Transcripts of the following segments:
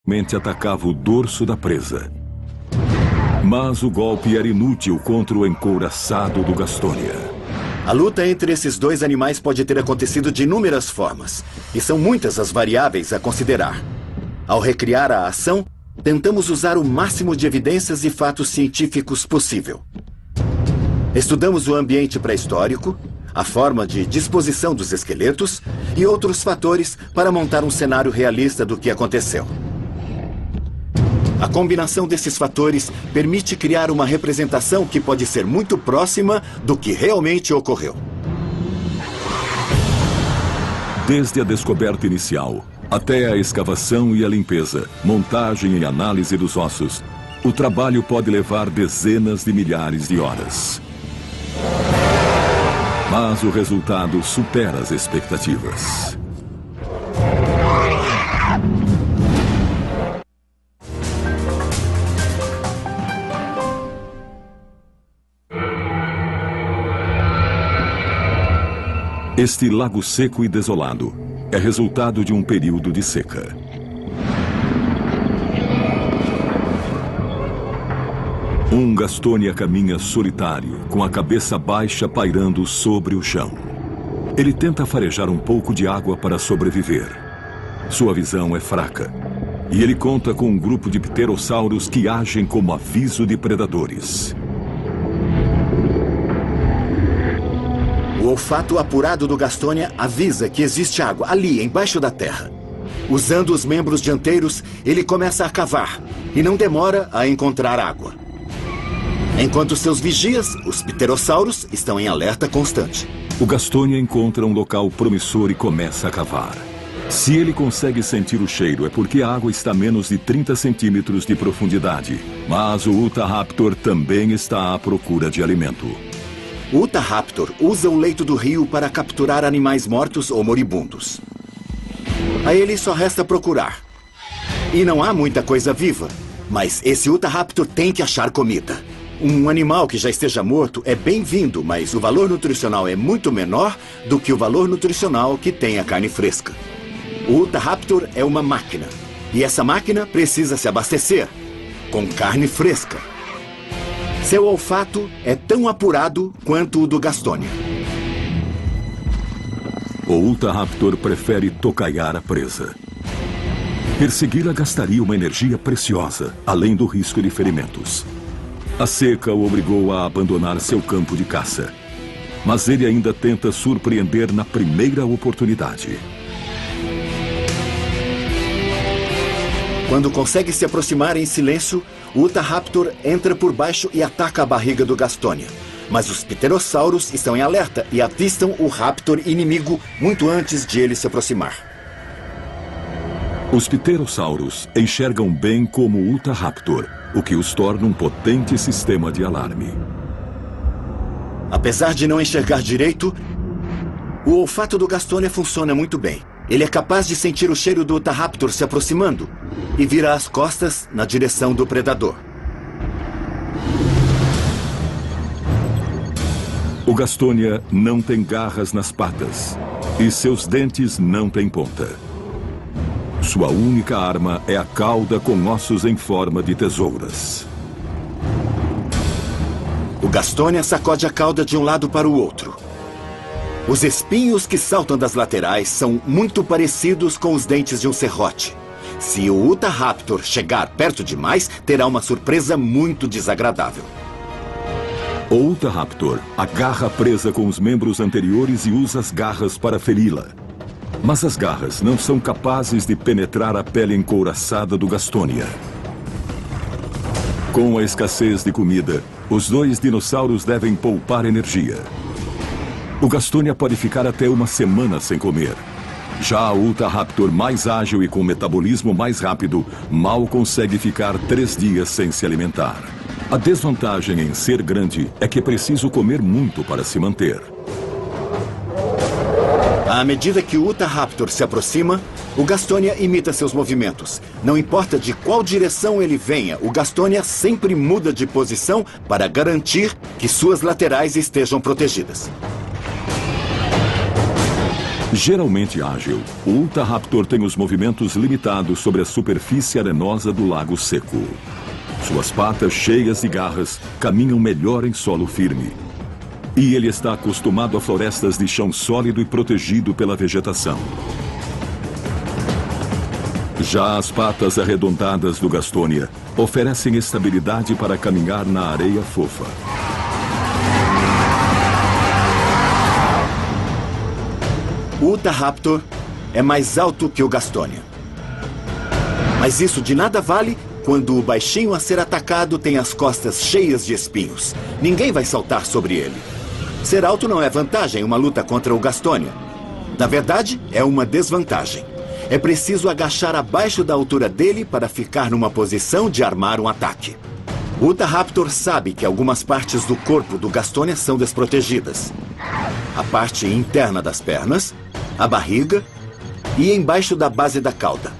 mente atacava o dorso da presa. Mas o golpe era inútil contra o encouraçado do Gastonia. A luta entre esses dois animais pode ter acontecido de inúmeras formas, e são muitas as variáveis a considerar. Ao recriar a ação, tentamos usar o máximo de evidências e fatos científicos possível. Estudamos o ambiente pré-histórico, a forma de disposição dos esqueletos e outros fatores para montar um cenário realista do que aconteceu. A combinação desses fatores permite criar uma representação que pode ser muito próxima do que realmente ocorreu. Desde a descoberta inicial até a escavação e a limpeza, montagem e análise dos ossos, o trabalho pode levar dezenas de milhares de horas. Mas o resultado supera as expectativas. Este lago seco e desolado é resultado de um período de seca. Um Gastonia caminha solitário, com a cabeça baixa pairando sobre o chão. Ele tenta farejar um pouco de água para sobreviver. Sua visão é fraca, e ele conta com um grupo de pterossauros que agem como aviso de predadores. O olfato apurado do Gastonia avisa que existe água ali, embaixo da terra. Usando os membros dianteiros, ele começa a cavar e não demora a encontrar água. Enquanto seus vigias, os pterossauros, estão em alerta constante. O Gastonia encontra um local promissor e começa a cavar. Se ele consegue sentir o cheiro, é porque a água está a menos de 30 centímetros de profundidade. Mas o Utahraptor também está à procura de alimento. O Utahraptor usa o leito do rio para capturar animais mortos ou moribundos. A ele só resta procurar. E não há muita coisa viva, mas esse Utahraptor tem que achar comida. Um animal que já esteja morto é bem-vindo, mas o valor nutricional é muito menor do que o valor nutricional que tem a carne fresca. O Utahraptor é uma máquina, e essa máquina precisa se abastecer com carne fresca. Seu olfato é tão apurado quanto o do Gastonia. O Utahraptor prefere tocaiar a presa. Persegui-la gastaria uma energia preciosa, além do risco de ferimentos. A seca o obrigou a abandonar seu campo de caça. Mas ele ainda tenta surpreender na primeira oportunidade. Quando consegue se aproximar em silêncio, o Utahraptor entra por baixo e ataca a barriga do Gastonia. Mas os pterossauros estão em alerta e avistam o raptor inimigo muito antes de ele se aproximar. Os pterossauros enxergam bem como o Utahraptor, o que os torna um potente sistema de alarme. Apesar de não enxergar direito, o olfato do Gastonia funciona muito bem. Ele é capaz de sentir o cheiro do Utahraptor se aproximando e vira as costas na direção do predador. O Gastonia não tem garras nas patas e seus dentes não têm ponta. Sua única arma é a cauda com ossos em forma de tesouras. O Gastonia sacode a cauda de um lado para o outro. Os espinhos que saltam das laterais são muito parecidos com os dentes de um serrote. Se o Utahraptor chegar perto demais, terá uma surpresa muito desagradável. O Utahraptor agarra a presa com os membros anteriores e usa as garras para feri-la. Mas as garras não são capazes de penetrar a pele encouraçada do Gastonia. Com a escassez de comida, os dois dinossauros devem poupar energia. O Gastonia pode ficar até uma semana sem comer. Já o Utahraptor, mais ágil e com metabolismo mais rápido, mal consegue ficar 3 dias sem se alimentar. A desvantagem em ser grande é que é preciso comer muito para se manter. À medida que o Utahraptor se aproxima, o Gastonia imita seus movimentos. Não importa de qual direção ele venha, o Gastonia sempre muda de posição para garantir que suas laterais estejam protegidas. Geralmente ágil, o Utahraptor tem os movimentos limitados sobre a superfície arenosa do lago seco. Suas patas cheias de garras caminham melhor em solo firme. E ele está acostumado a florestas de chão sólido e protegido pela vegetação. Já as patas arredondadas do Gastonia oferecem estabilidade para caminhar na areia fofa. O Utahraptor é mais alto que o Gastonia. Mas isso de nada vale quando o baixinho a ser atacado tem as costas cheias de espinhos. Ninguém vai saltar sobre ele. Ser alto não é vantagem em uma luta contra o Gastonia. Na verdade, é uma desvantagem. É preciso agachar abaixo da altura dele para ficar numa posição de armar um ataque. O Utahraptor sabe que algumas partes do corpo do Gastonia são desprotegidas. A parte interna das pernas, a barriga e embaixo da base da cauda.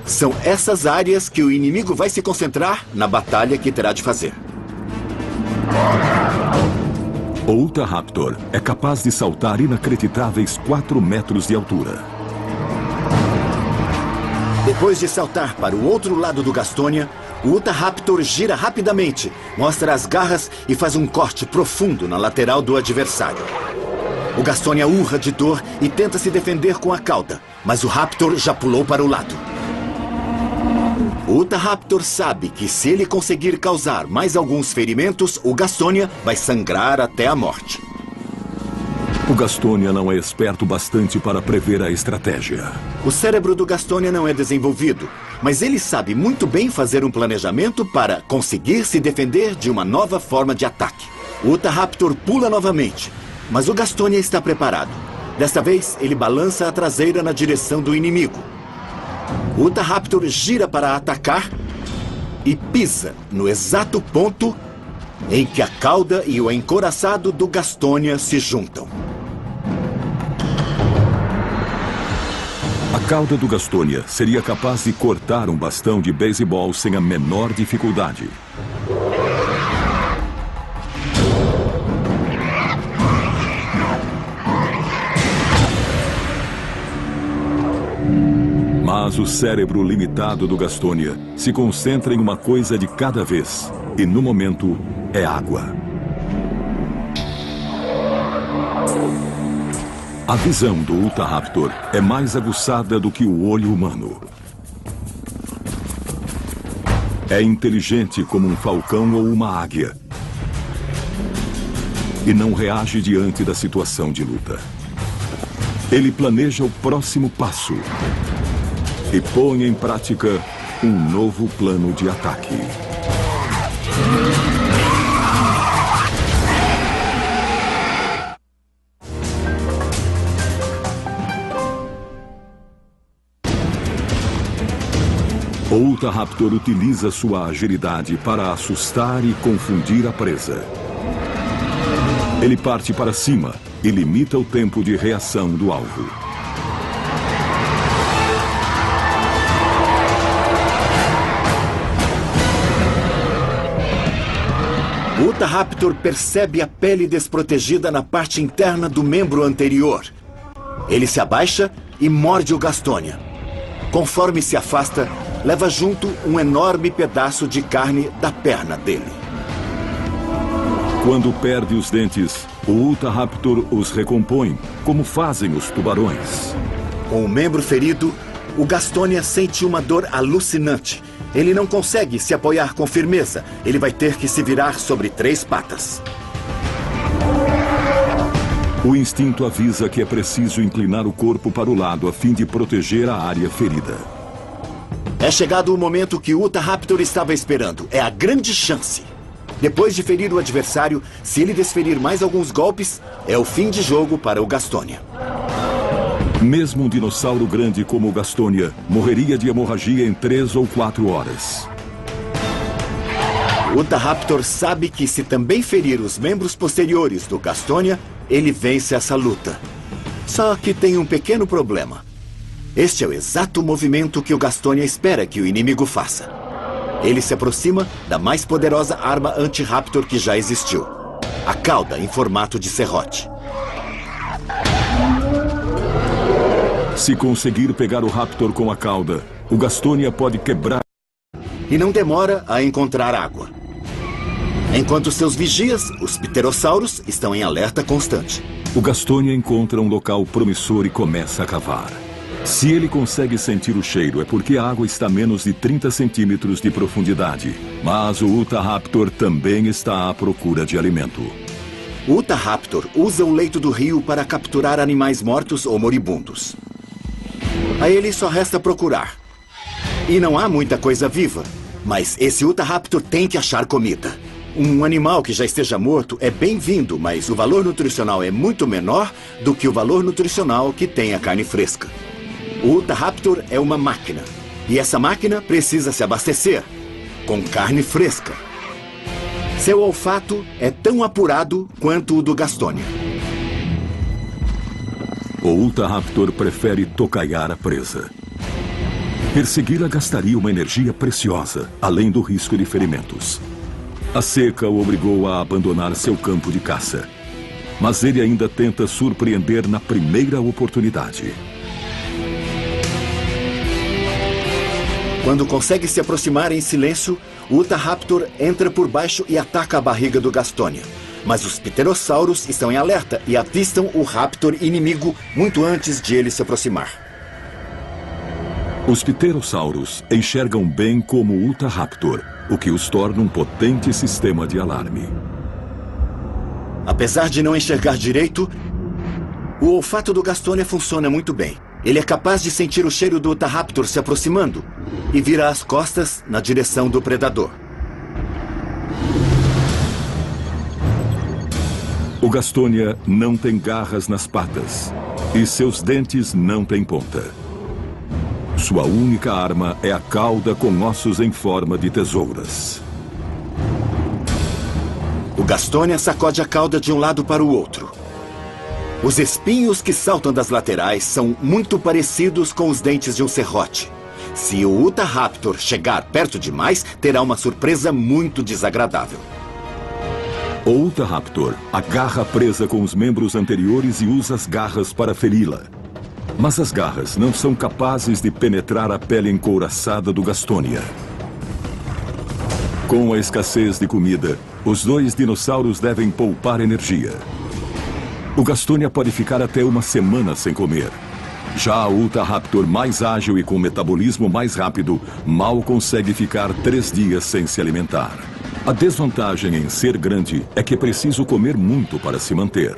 São essas áreas que o inimigo vai se concentrar na batalha que terá de fazer. O Utahraptor é capaz de saltar inacreditáveis 4 metros de altura. Depois de saltar para o outro lado do Gastonia, o Utahraptor gira rapidamente, mostra as garras e faz um corte profundo na lateral do adversário. O Gastonia urra de dor e tenta se defender com a cauda, mas o Raptor já pulou para o lado. O Utahraptor sabe que se ele conseguir causar mais alguns ferimentos, o Gastonia vai sangrar até a morte. O Gastonia não é esperto bastante para prever a estratégia. O cérebro do Gastonia não é desenvolvido, mas ele sabe muito bem fazer um planejamento para conseguir se defender de uma nova forma de ataque. O Utahraptor pula novamente, mas o Gastonia está preparado. Desta vez, ele balança a traseira na direção do inimigo. O Utahraptor gira para atacar e pisa no exato ponto em que a cauda e o encouraçado do Gastonia se juntam. A cauda do Gastonia seria capaz de cortar um bastão de beisebol sem a menor dificuldade. Mas o cérebro limitado do Gastonia se concentra em uma coisa de cada vez, e no momento é água. A visão do Utahraptor é mais aguçada do que o olho humano. É inteligente como um falcão ou uma águia. E não reage diante da situação de luta. Ele planeja o próximo passo e põe em prática um novo plano de ataque. O Utahraptor utiliza sua agilidade para assustar e confundir a presa. Ele parte para cima e limita o tempo de reação do alvo. O Utahraptor percebe a pele desprotegida na parte interna do membro anterior. Ele se abaixa e morde o Gastonia. Conforme se afasta, leva junto um enorme pedaço de carne da perna dele. Quando perde os dentes, o Utahraptor os recompõe, como fazem os tubarões. Com o membro ferido, o Gastonia sente uma dor alucinante. Ele não consegue se apoiar com firmeza. Ele vai ter que se virar sobre 3 patas. O instinto avisa que é preciso inclinar o corpo para o lado a fim de proteger a área ferida. É chegado o momento que o Utahraptor estava esperando. É a grande chance. Depois de ferir o adversário, se ele desferir mais alguns golpes, é o fim de jogo para o Gastonia. Mesmo um dinossauro grande como o Gastonia morreria de hemorragia em 3 ou 4 horas. O Utahraptor sabe que se também ferir os membros posteriores do Gastonia, ele vence essa luta. Só que tem um pequeno problema. Este é o exato movimento que o Gastonia espera que o inimigo faça. Ele se aproxima da mais poderosa arma anti-Raptor que já existiu. A cauda em formato de serrote. Se conseguir pegar o Raptor com a cauda, o Gastonia pode quebrar. E não demora a encontrar água. Enquanto seus vigias, os pterossauros, estão em alerta constante. O Gastonia encontra um local promissor e começa a cavar. Se ele consegue sentir o cheiro, é porque a água está a menos de 30 centímetros de profundidade. Mas o Utahraptor também está à procura de alimento. O Utahraptor usa o leito do rio para capturar animais mortos ou moribundos. A ele só resta procurar. E não há muita coisa viva, mas esse Utahraptor tem que achar comida. Um animal que já esteja morto é bem-vindo, mas o valor nutricional é muito menor do que o valor nutricional que tem a carne fresca. O Utahraptor é uma máquina, e essa máquina precisa se abastecer com carne fresca. Seu olfato é tão apurado quanto o do Gastonia. O Utahraptor prefere tocaiar a presa. Persegui-la gastaria uma energia preciosa, além do risco de ferimentos. A seca o obrigou a abandonar seu campo de caça. Mas ele ainda tenta surpreender na primeira oportunidade. Quando consegue se aproximar em silêncio, o Utahraptor entra por baixo e ataca a barriga do Gastonia. Mas os pterossauros estão em alerta e avistam o Raptor inimigo muito antes de ele se aproximar. Os pterossauros enxergam bem como o Utahraptor, o que os torna um potente sistema de alarme. Apesar de não enxergar direito, o olfato do Gastonia funciona muito bem. Ele é capaz de sentir o cheiro do Utahraptor se aproximando e vira as costas na direção do predador. O Gastonia não tem garras nas patas e seus dentes não têm ponta. Sua única arma é a cauda com ossos em forma de tesouras. O Gastonia sacode a cauda de um lado para o outro. Os espinhos que saltam das laterais são muito parecidos com os dentes de um serrote. Se o Utahraptor chegar perto demais, terá uma surpresa muito desagradável. O Utahraptor agarra a presa com os membros anteriores e usa as garras para feri-la. Mas as garras não são capazes de penetrar a pele encouraçada do Gastonia. Com a escassez de comida, os dois dinossauros devem poupar energia. O Gastonia pode ficar até uma semana sem comer. Já o Utahraptor, mais ágil e com metabolismo mais rápido, mal consegue ficar 3 dias sem se alimentar. A desvantagem em ser grande é que é preciso comer muito para se manter.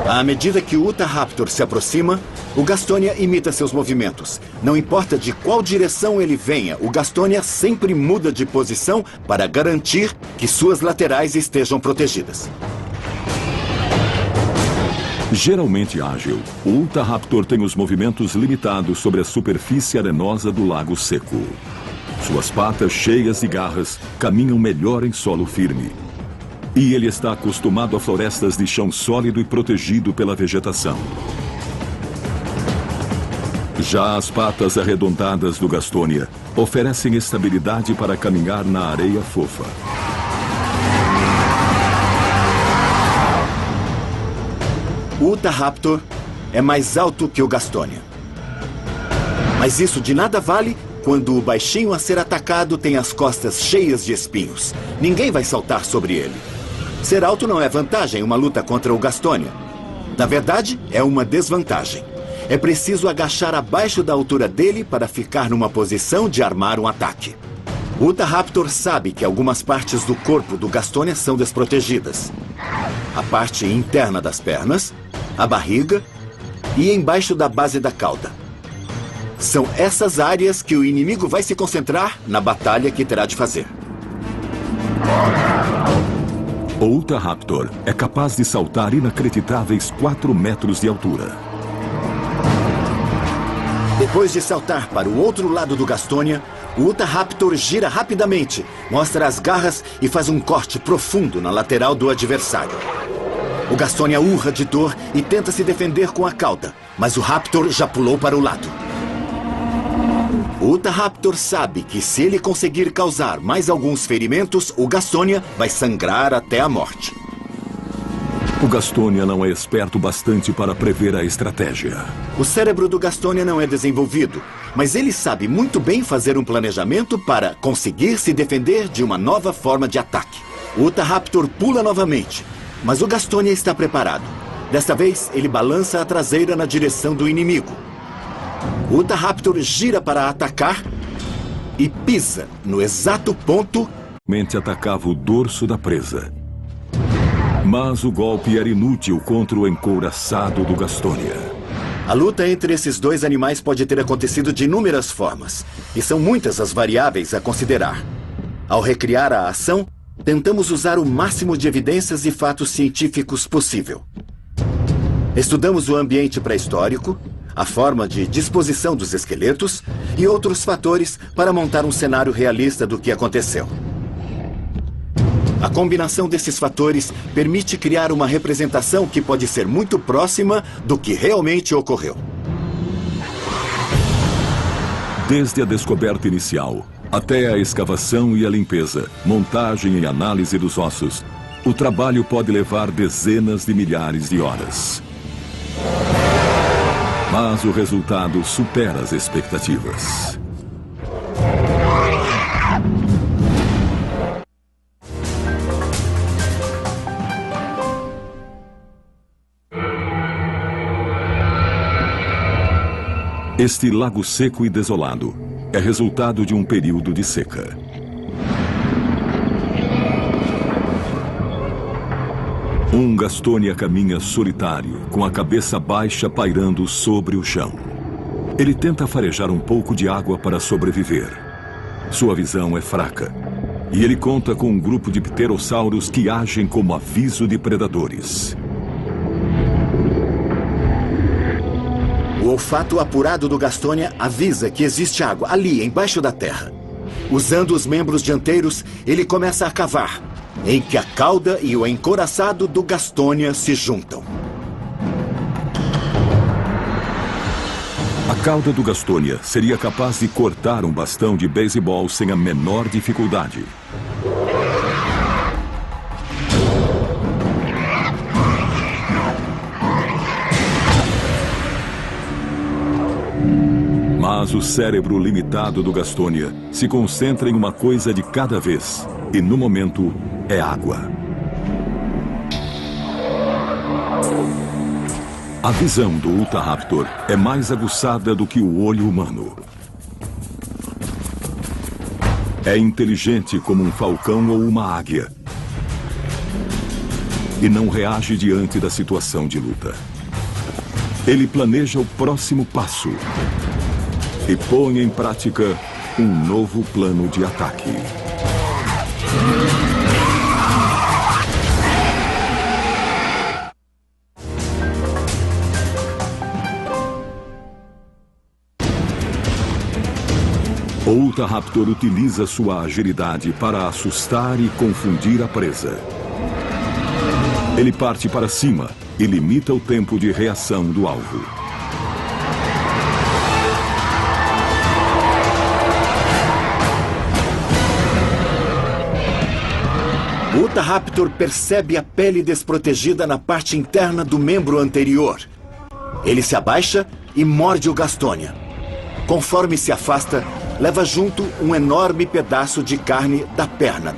À medida que o Utahraptor se aproxima, o Gastonia imita seus movimentos. Não importa de qual direção ele venha, o Gastonia sempre muda de posição para garantir que suas laterais estejam protegidas. Geralmente ágil, o Utahraptor tem os movimentos limitados sobre a superfície arenosa do lago seco. Suas patas cheias de garras caminham melhor em solo firme. E ele está acostumado a florestas de chão sólido e protegido pela vegetação. Já as patas arredondadas do Gastonia oferecem estabilidade para caminhar na areia fofa. O Utahraptor é mais alto que o Gastonia. Mas isso de nada vale quando o baixinho a ser atacado tem as costas cheias de espinhos. Ninguém vai saltar sobre ele. Ser alto não é vantagem em uma luta contra o Gastonia. Na verdade, é uma desvantagem. É preciso agachar abaixo da altura dele para ficar numa posição de armar um ataque. O Utahraptor sabe que algumas partes do corpo do Gastonia são desprotegidas. A parte interna das pernas, a barriga e embaixo da base da cauda. São essas áreas que o inimigo vai se concentrar na batalha que terá de fazer. O Utahraptor é capaz de saltar inacreditáveis 4 metros de altura. Depois de saltar para o outro lado do Gastonia, o Utahraptor gira rapidamente, mostra as garras e faz um corte profundo na lateral do adversário. O Gastonia urra de dor e tenta se defender com a cauda, mas o Raptor já pulou para o lado. O Utahraptor sabe que se ele conseguir causar mais alguns ferimentos, o Gastonia vai sangrar até a morte. O Gastonia não é esperto bastante para prever a estratégia. O cérebro do Gastonia não é desenvolvido, mas ele sabe muito bem fazer um planejamento para conseguir se defender de uma nova forma de ataque. O Utahraptor pula novamente, mas o Gastonia está preparado. Desta vez, ele balança a traseira na direção do inimigo. O Utahraptor gira para atacar e pisa no exato ponto. Mente atacava o dorso da presa. Mas o golpe era inútil contra o encouraçado do Gastonia. A luta entre esses dois animais pode ter acontecido de inúmeras formas, e são muitas as variáveis a considerar. Ao recriar a ação, tentamos usar o máximo de evidências e fatos científicos possível. Estudamos o ambiente pré-histórico, a forma de disposição dos esqueletos e outros fatores para montar um cenário realista do que aconteceu. A combinação desses fatores permite criar uma representação que pode ser muito próxima do que realmente ocorreu. Desde a descoberta inicial, até a escavação e a limpeza, montagem e análise dos ossos, o trabalho pode levar dezenas de milhares de horas. Mas o resultado supera as expectativas. Este lago seco e desolado é resultado de um período de seca. Um Gastonia caminha solitário, com a cabeça baixa pairando sobre o chão. Ele tenta farejar um pouco de água para sobreviver. Sua visão é fraca, e ele conta com um grupo de pterossauros que agem como aviso de predadores. O olfato apurado do Gastonia avisa que existe água ali, embaixo da terra. Usando os membros dianteiros, ele começa a cavar, em que a cauda e o encouraçado do Gastonia se juntam. A cauda do Gastonia seria capaz de cortar um bastão de beisebol sem a menor dificuldade. Mas o cérebro limitado do Gastonia se concentra em uma coisa de cada vez, e no momento é água. A visão do Utahraptor é mais aguçada do que o olho humano. É inteligente como um falcão ou uma águia. E não reage diante da situação de luta. Ele planeja o próximo passo e põe em prática um novo plano de ataque. O Utahraptor utiliza sua agilidade para assustar e confundir a presa. Ele parte para cima e limita o tempo de reação do alvo. O Utahraptor percebe a pele desprotegida na parte interna do membro anterior. Ele se abaixa e morde o Gastonia. Conforme se afasta, leva junto um enorme pedaço de carne da perna.